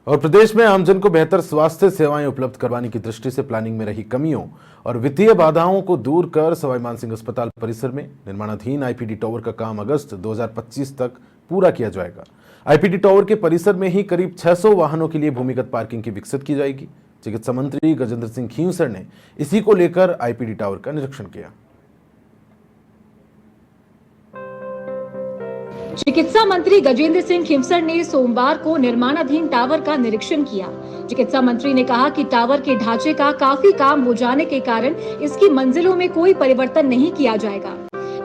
और प्रदेश में आमजन को बेहतर स्वास्थ्य सेवाएं उपलब्ध करवाने की दृष्टि से प्लानिंग में रही कमियों और वित्तीय बाधाओं को दूर कर सवाई मानसिंह अस्पताल परिसर में निर्माणाधीन आईपीडी टावर का काम अगस्त 2025 तक पूरा किया जाएगा। आईपीडी टावर के परिसर में ही करीब 600 वाहनों के लिए भूमिगत पार्किंग की विकसित की जाएगी। चिकित्सा मंत्री गजेंद्र सिंह खींवसर ने इसी को लेकर आईपीडी टावर का निरीक्षण किया। चिकित्सा मंत्री गजेंद्र सिंह खींवसर ने सोमवार को निर्माणाधीन टावर का निरीक्षण किया। चिकित्सा मंत्री ने कहा कि टावर के ढांचे का काफी काम हो जाने के कारण इसकी मंजिलों में कोई परिवर्तन नहीं किया जाएगा।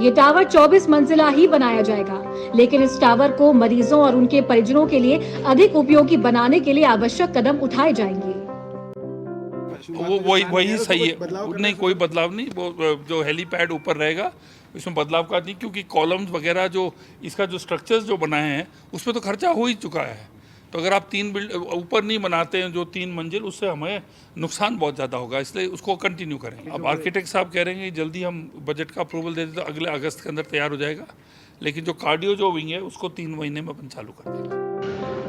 ये टावर 24 मंजिला ही बनाया जाएगा, लेकिन इस टावर को मरीजों और उनके परिजनों के लिए अधिक उपयोगी बनाने के लिए आवश्यक कदम उठाए जाएंगे। वो वही सही है, नहीं कोई बदलाव नहीं। वो जो हेलीपैड ऊपर रहेगा इसमें बदलाव का नहीं, क्योंकि कॉलम्स वगैरह जो इसका जो स्ट्रक्चर्स जो बनाए हैं उसमें तो खर्चा हो ही चुका है। तो अगर आप 3 ऊपर नहीं बनाते हैं जो 3 मंजिल, उससे हमें नुकसान बहुत ज़्यादा होगा, इसलिए उसको कंटिन्यू करेंगे। अब आर्किटेक्ट साहब कह रहे हैं कि जल्दी हम बजट का अप्रूवल दे दें तो अगले अगस्त के अंदर तैयार हो जाएगा, लेकिन जो कार्डियो जो विंग है उसको 3 महीने में अपन चालू कर देंगे।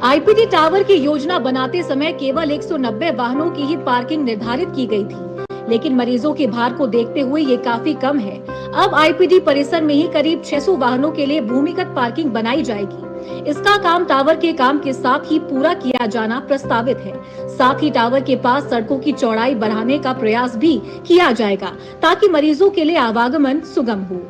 आईपीडी टावर की योजना बनाते समय केवल 190 वाहनों की ही पार्किंग निर्धारित की गई थी, लेकिन मरीजों के भार को देखते हुए ये काफी कम है। अब आईपीडी परिसर में ही करीब 600 वाहनों के लिए भूमिगत पार्किंग बनाई जाएगी। इसका काम टावर के काम के साथ ही पूरा किया जाना प्रस्तावित है। साथ ही टावर के पास सड़कों की चौड़ाई बढ़ाने का प्रयास भी किया जाएगा, ताकि मरीजों के लिए आवागमन सुगम हो।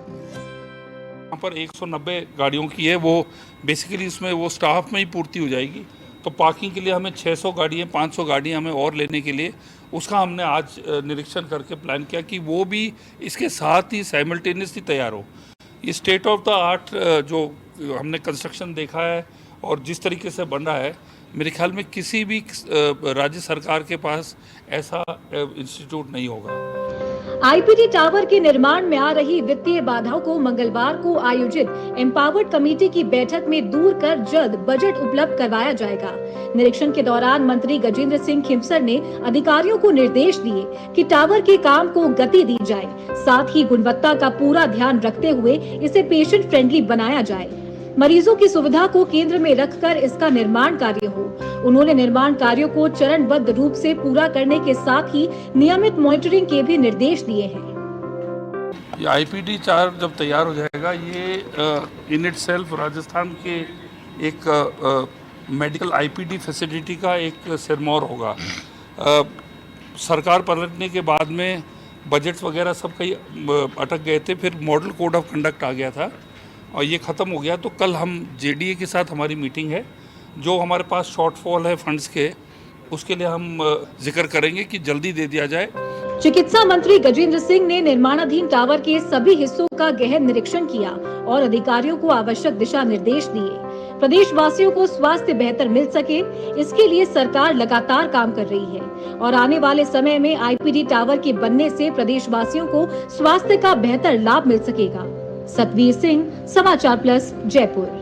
यहाँ पर 190 गाड़ियों की है, वो बेसिकली इसमें वो स्टाफ में ही पूर्ति हो जाएगी। तो पार्किंग के लिए हमें 600 गाड़ियाँ 500 गाड़ियाँ हमें और लेने के लिए, उसका हमने आज निरीक्षण करके प्लान किया कि वो भी इसके साथ ही साइमल्टेनियसली तैयार हो। ये स्टेट ऑफ द आर्ट जो हमने कंस्ट्रक्शन देखा है और जिस तरीके से बन रहा है, मेरे ख्याल में किसी भी राज्य सरकार के पास ऐसा इंस्टीट्यूट नहीं होगा। आईपीडी टावर के निर्माण में आ रही वित्तीय बाधाओं को मंगलवार को आयोजित एम्पावर्ड कमेटी की बैठक में दूर कर जल्द बजट उपलब्ध करवाया जाएगा। निरीक्षण के दौरान मंत्री गजेंद्र सिंह खींवसर ने अधिकारियों को निर्देश दिए कि टावर के काम को गति दी जाए, साथ ही गुणवत्ता का पूरा ध्यान रखते हुए इसे पेशेंट फ्रेंडली बनाया जाए। मरीजों की सुविधा को केंद्र में रखकर इसका निर्माण कार्य हो। उन्होंने निर्माण कार्यों को चरणबद्ध रूप से पूरा करने के साथ ही नियमित मॉनिटरिंग के भी निर्देश दिए हैं। ये आईपीडी 4 जब तैयार हो जाएगा, ये इन इटसेल्फ राजस्थान के एक मेडिकल आईपीडी फैसिलिटी का एक सिरमौर होगा। सरकार पलटने के बाद में बजट्स वगैरह सब कहीं अटक गए थे, फिर मॉडल कोड ऑफ कंडक्ट आ गया था और ये ख़त्म हो गया। तो कल हम जेडीए के साथ हमारी मीटिंग है, जो हमारे पास शॉर्टफॉल है फंड्स के, उसके लिए हम जिक्र करेंगे कि जल्दी दे दिया जाए। चिकित्सा मंत्री गजेंद्र सिंह ने निर्माणाधीन टावर के सभी हिस्सों का गहन निरीक्षण किया और अधिकारियों को आवश्यक दिशा निर्देश दिए। प्रदेश वासियों को स्वास्थ्य बेहतर मिल सके, इसके लिए सरकार लगातार काम कर रही है और आने वाले समय में आईपीडी टावर के बनने से प्रदेश वासियों को स्वास्थ्य का बेहतर लाभ मिल सकेगा। सतवीर सिंह, समाचार प्लस, जयपुर।